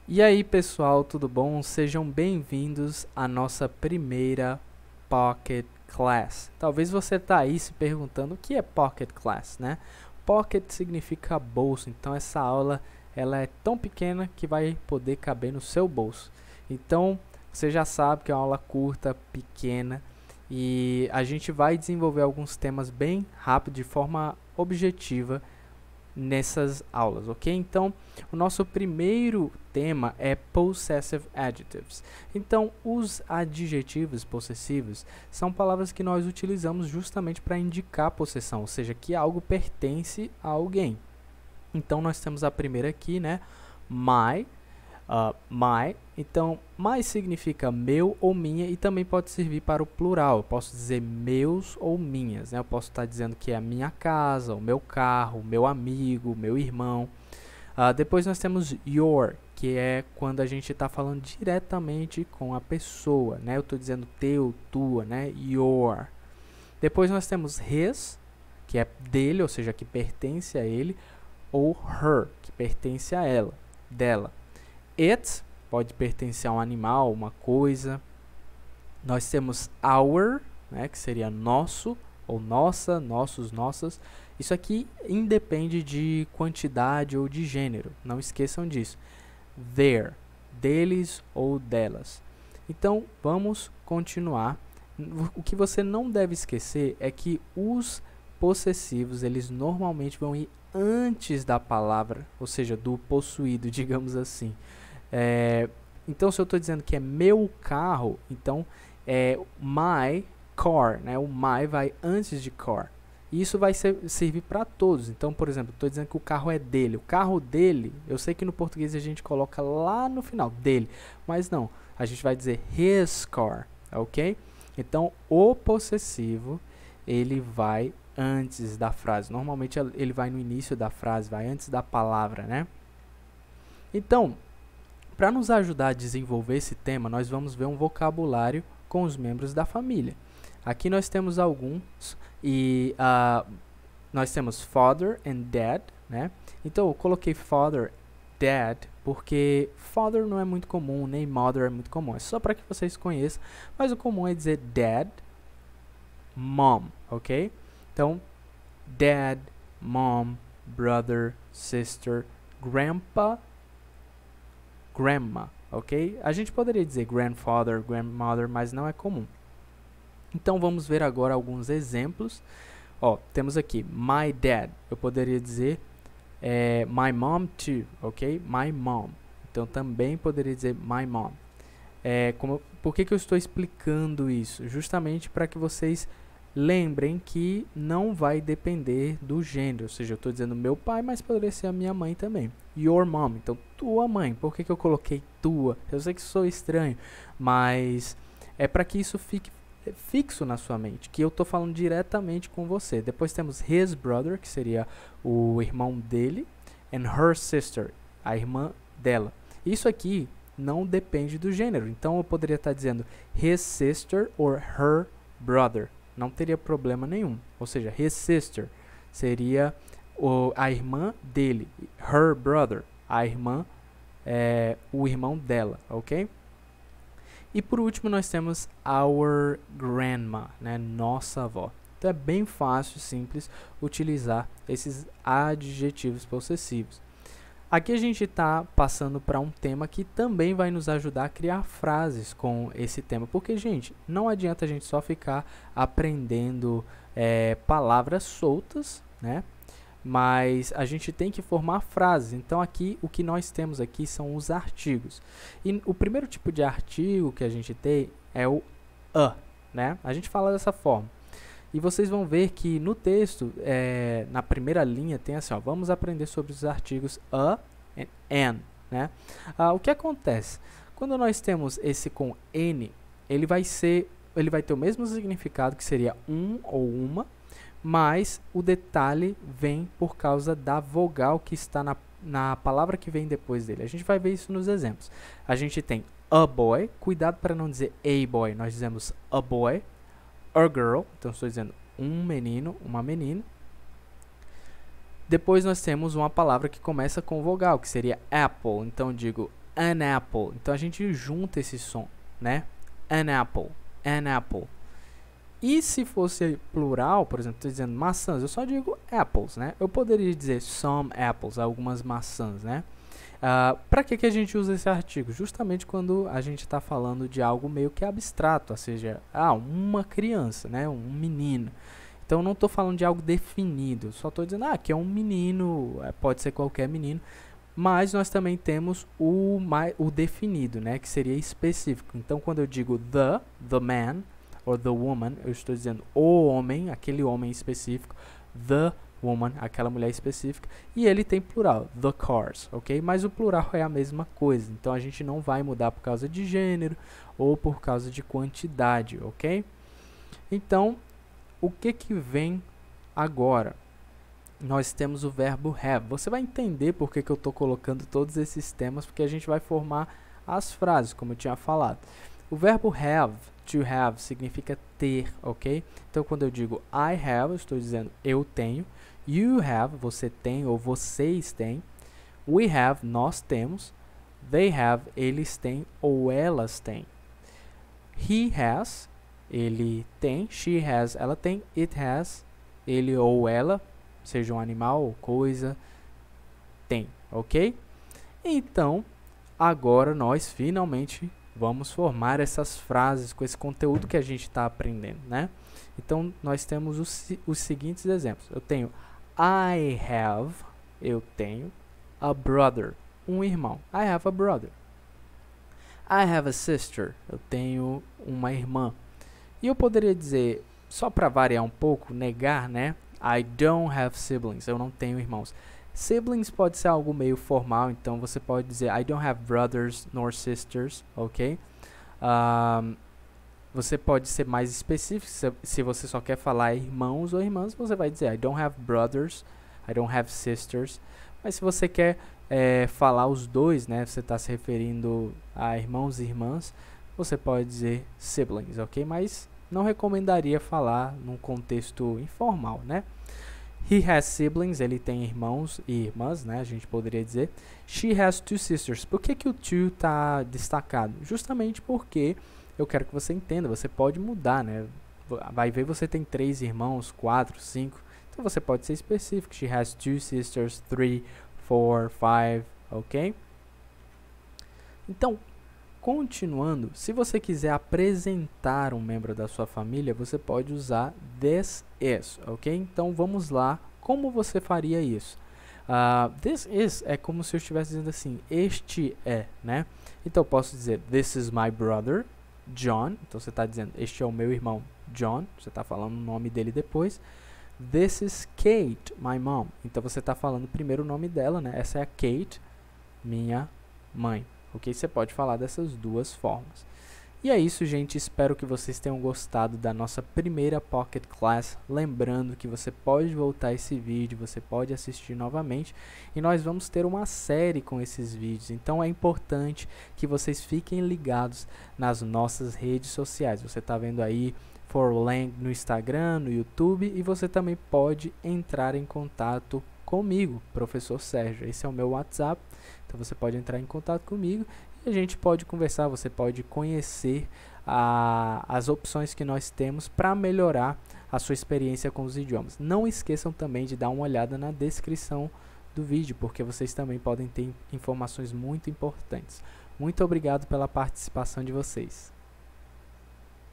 E aí, pessoal, tudo bom? Sejam bem-vindos à nossa primeira Pocket Class. Talvez você está aí se perguntando o que é Pocket Class, né? Pocket significa bolso, então essa aula ela é tão pequena que vai poder caber no seu bolso. Então, você já sabe que é uma aula curta, pequena, e a gente vai desenvolver alguns temas bem rápido, de forma objetiva, nessas aulas, ok? Então, o nosso primeiro tema é possessive adjectives. Então, os adjetivos possessivos são palavras que nós utilizamos justamente para indicar possessão, ou seja, que algo pertence a alguém. Então, nós temos a primeira aqui, né? My. Então, my significa meu ou minha e também pode servir para o plural. Eu posso dizer meus ou minhas, né? Eu posso estar dizendo que é a minha casa, o meu carro, o meu amigo, o meu irmão. Depois nós temos your, que é quando a gente está falando diretamente com a pessoa, né? Eu estou dizendo teu, tua, né? Your. Depois nós temos his, que é dele, ou seja, que pertence a ele, ou her, que pertence a ela, dela. It pode pertencer a um animal, uma coisa. Nós temos our, né, que seria nosso, ou nossa, nossos, nossas. Isso aqui independe de quantidade ou de gênero, não esqueçam disso. Their, deles ou delas. Então, vamos continuar. O que você não deve esquecer é que os possessivos, eles normalmente vão ir antes da palavra, ou seja, do possuído, digamos assim. Então, se eu estou dizendo que é meu carro, então é my car, né? O my vai antes de car. E isso vai servir para todos. Então, por exemplo, estou dizendo que o carro é dele. O carro dele, eu sei que no português a gente coloca lá no final, dele. Mas não, a gente vai dizer his car, ok? Então, o possessivo, ele vai antes da frase. Normalmente ele vai no início da frase, vai antes da palavra, né? Então, para nos ajudar a desenvolver esse tema, nós vamos ver um vocabulário com os membros da família. Aqui nós temos alguns e nós temos father and dad, né? Então eu coloquei father, dad, porque father não é muito comum, nem mother é muito comum. É só para que vocês conheçam, mas o comum é dizer dad, mom, ok? Então, dad, mom, brother, sister, grandpa, grandma, ok? A gente poderia dizer grandfather, grandmother, mas não é comum. Então vamos ver agora alguns exemplos. Temos aqui my dad. Eu poderia dizer my mom too, ok? My mom. Então também poderia dizer my mom. Por que eu estou explicando isso? Justamente para que vocês lembrem que não vai depender do gênero, ou seja, eu estou dizendo meu pai, mas poderia ser a minha mãe também. Your mom, então tua mãe. Por que eu coloquei tua? Eu sei que sou estranho, mas é para que isso fique fixo na sua mente, que eu estou falando diretamente com você. Depois temos his brother, que seria o irmão dele, and her sister, a irmã dela. Isso aqui não depende do gênero, então eu poderia estar dizendo his sister or her brother. Não teria problema nenhum. Ou seja, his sister seria a irmã dele. Her brother, a irmã, o irmão dela, ok? E por último nós temos our grandma, né? Nossa avó. Então é bem fácil, simples, utilizar esses adjetivos possessivos. Aqui a gente está passando para um tema que também vai nos ajudar a criar frases com esse tema. Porque, gente, não adianta a gente só ficar aprendendo palavras soltas, né? Mas a gente tem que formar frases. Então, aqui, o que nós temos aqui são os artigos. E o primeiro tipo de artigo que a gente tem é o a, né? A gente fala dessa forma. E vocês vão ver que no texto, na primeira linha, tem assim, vamos aprender sobre os artigos a e an, né? O que acontece? Quando nós temos esse com n, ele vai ter o mesmo significado, que seria um ou uma, mas o detalhe vem por causa da vogal que está na palavra que vem depois dele. A gente vai ver isso nos exemplos. A gente tem a boy, cuidado para não dizer a boy, nós dizemos a boy. A girl, então estou dizendo um menino, uma menina. Depois nós temos uma palavra que começa com vogal, que seria apple. Então eu digo an apple. Então a gente junta esse som, né? An apple, an apple. E se fosse plural, por exemplo, estou dizendo maçãs, eu só digo apples, né? Eu poderia dizer some apples, algumas maçãs, né? Para que a gente usa esse artigo? Justamente quando a gente está falando de algo meio que abstrato, ou seja, uma criança, né? Um menino. Então eu não estou falando de algo definido, só estou dizendo que é um menino, pode ser qualquer menino, mas nós também temos o definido, né? Que seria específico. Então quando eu digo the man, or the woman, eu estou dizendo o homem, aquele homem específico, the woman, aquela mulher específica, e ele tem plural, the cars, ok? Mas o plural é a mesma coisa, então a gente não vai mudar por causa de gênero ou por causa de quantidade, ok? Então, o que vem agora? Nós temos o verbo have. Você vai entender por que eu estou colocando todos esses temas, porque a gente vai formar as frases, como eu tinha falado. O verbo have, to have, significa ter, ok? Então, quando eu digo I have, eu estou dizendo eu tenho. You have, você tem ou vocês têm. We have, nós temos. They have, eles têm ou elas têm. He has, ele tem. She has, ela tem. It has, ele ou ela, seja um animal ou coisa, tem, ok? Então, agora nós finalmente vamos formar essas frases com esse conteúdo que a gente está aprendendo, né? Então, nós temos os seguintes exemplos. Eu tenho I have, eu tenho, a brother, um irmão. I have a brother. I have a sister, eu tenho uma irmã. E eu poderia dizer, só para variar um pouco, negar, né? I don't have siblings, eu não tenho irmãos. Siblings pode ser algo meio formal, então você pode dizer I don't have brothers nor sisters, ok? Você pode ser mais específico, se você só quer falar irmãos ou irmãs, você vai dizer I don't have brothers, I don't have sisters. Mas se você quer falar os dois, né? Você está se referindo a irmãos e irmãs, você pode dizer siblings, ok? Mas não recomendaria falar num contexto informal, né? He has siblings, ele tem irmãos e irmãs, né? A gente poderia dizer. She has two sisters. Por que o two está destacado? Justamente porque eu quero que você entenda, você pode mudar, né? Vai ver, você tem 3 irmãos, 4, 5. Então você pode ser específico. She has 2 sisters, 3, 4, 5, ok? Então, continuando, se você quiser apresentar um membro da sua família, você pode usar this is, ok? Então vamos lá, como você faria isso? This is é como se eu estivesse dizendo assim, este é, né? Então eu posso dizer, this is my brother, John. Então você está dizendo, este é o meu irmão, John. Você está falando o nome dele depois. This is Kate, my mom. Então você está falando primeiro o nome dela, né? Essa é a Kate, minha mãe. Ok? Você pode falar dessas duas formas. E é isso, gente. Espero que vocês tenham gostado da nossa primeira Pocket Class. Lembrando que você pode voltar esse vídeo, você pode assistir novamente. E nós vamos ter uma série com esses vídeos. Então é importante que vocês fiquem ligados nas nossas redes sociais. Você está vendo aí ForLang no Instagram, no YouTube. E você também pode entrar em contato comigo, professor Sérgio. Esse é o meu WhatsApp. Então você pode entrar em contato comigo e a gente pode conversar, você pode conhecer as opções que nós temos para melhorar a sua experiência com os idiomas. Não esqueçam também de dar uma olhada na descrição do vídeo, porque vocês também podem ter informações muito importantes. Muito obrigado pela participação de vocês.